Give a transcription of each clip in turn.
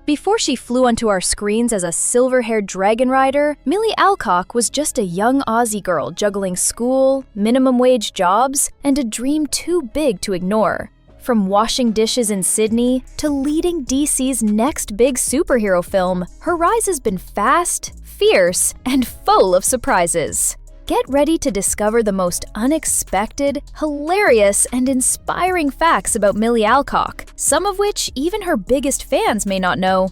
Before she flew onto our screens as a silver-haired dragon rider, Milly Alcock was just a young Aussie girl juggling school, minimum wage jobs, and a dream too big to ignore. From washing dishes in Sydney to leading DC's next big superhero film, her rise has been fast, fierce, and full of surprises. Get ready to discover the most unexpected, hilarious, and inspiring facts about Milly Alcock, some of which even her biggest fans may not know.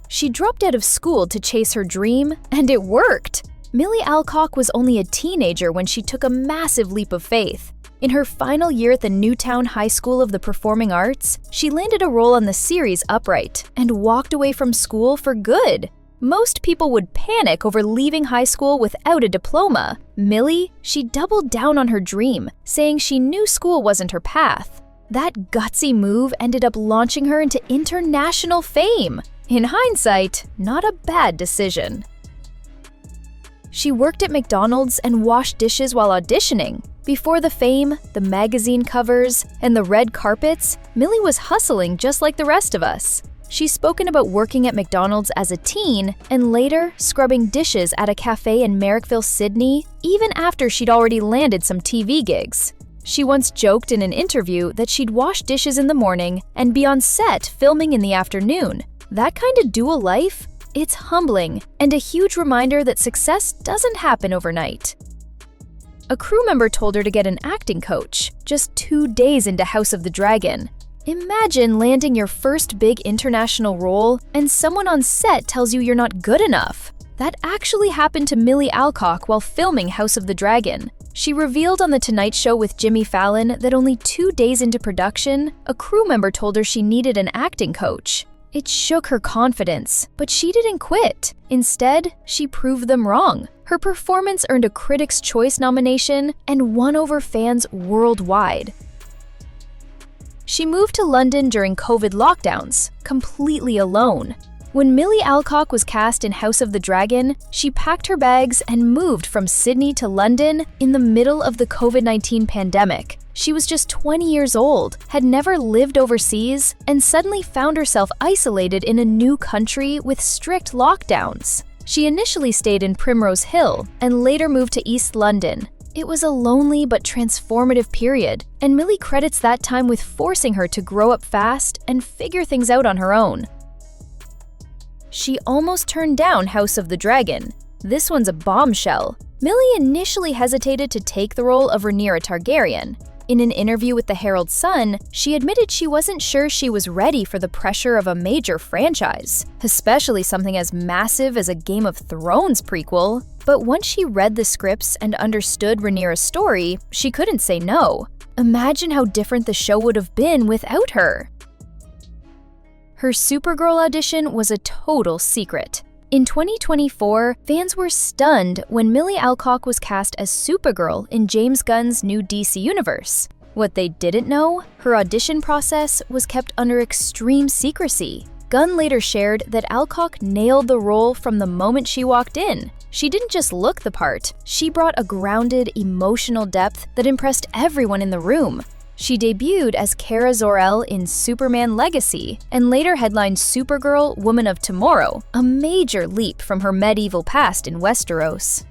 She dropped out of school to chase her dream, and it worked! Milly Alcock was only a teenager when she took a massive leap of faith. In her final year at the Newtown High School of the Performing Arts, she landed a role on the series Upright and walked away from school for good. Most people would panic over leaving high school without a diploma. Milly, she doubled down on her dream, saying she knew school wasn't her path. That gutsy move ended up launching her into international fame. In hindsight, not a bad decision. She worked at McDonald's and washed dishes while auditioning. Before the fame, the magazine covers, and the red carpets, Milly was hustling just like the rest of us. She's spoken about working at McDonald's as a teen and later scrubbing dishes at a cafe in Marrickville, Sydney, even after she'd already landed some TV gigs. She once joked in an interview that she'd wash dishes in the morning and be on set filming in the afternoon. That kind of dual life? It's humbling and a huge reminder that success doesn't happen overnight. A crew member told her to get an acting coach, just 2 days into House of the Dragon. Imagine landing your first big international role and someone on set tells you you're not good enough. That actually happened to Milly Alcock while filming House of the Dragon. She revealed on The Tonight Show with Jimmy Fallon that only 2 days into production, a crew member told her she needed an acting coach. It shook her confidence, but she didn't quit. Instead, she proved them wrong. Her performance earned a Critics' Choice nomination and won over fans worldwide. She moved to London during COVID lockdowns, completely alone. When Milly Alcock was cast in House of the Dragon, she packed her bags and moved from Sydney to London in the middle of the COVID-19 pandemic. She was just 20 years old, had never lived overseas, and suddenly found herself isolated in a new country with strict lockdowns. She initially stayed in Primrose Hill and later moved to East London. It was a lonely but transformative period, and Milly credits that time with forcing her to grow up fast and figure things out on her own. She almost turned down House of the Dragon. This one's a bombshell. Milly initially hesitated to take the role of Rhaenyra Targaryen. In an interview with the Herald Sun, she admitted she wasn't sure she was ready for the pressure of a major franchise, especially something as massive as a Game of Thrones prequel. But once she read the scripts and understood Rhaenyra's story, she couldn't say no. Imagine how different the show would have been without her. Her Supergirl audition was a total secret. In 2024, fans were stunned when Milly Alcock was cast as Supergirl in James Gunn's new DC universe. What they didn't know, her audition process was kept under extreme secrecy. Gunn later shared that Alcock nailed the role from the moment she walked in. She didn't just look the part, she brought a grounded, emotional depth that impressed everyone in the room. She debuted as Kara Zor-El in Superman Legacy and later headlined Supergirl Woman of Tomorrow, a major leap from her medieval past in Westeros.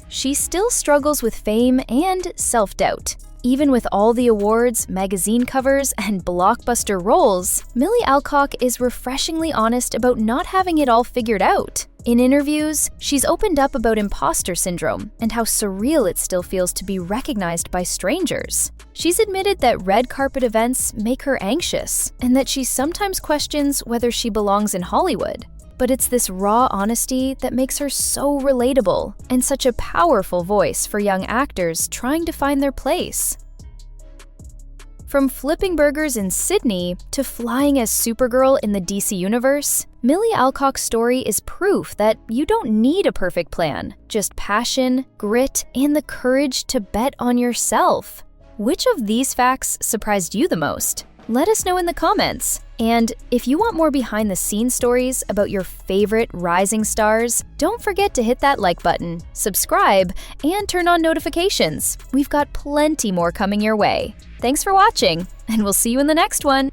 She still struggles with fame and self-doubt. Even with all the awards, magazine covers, and blockbuster roles, Milly Alcock is refreshingly honest about not having it all figured out. In interviews, she's opened up about imposter syndrome and how surreal it still feels to be recognized by strangers. She's admitted that red carpet events make her anxious and that she sometimes questions whether she belongs in Hollywood. But it's this raw honesty that makes her so relatable and such a powerful voice for young actors trying to find their place. From flipping burgers in Sydney to flying as Supergirl in the DC universe, Milly Alcock's story is proof that you don't need a perfect plan, just passion, grit, and the courage to bet on yourself. Which of these facts surprised you the most? Let us know in the comments. And if you want more behind-the-scenes stories about your favorite rising stars, don't forget to hit that like button, subscribe, and turn on notifications. We've got plenty more coming your way. Thanks for watching, and we'll see you in the next one.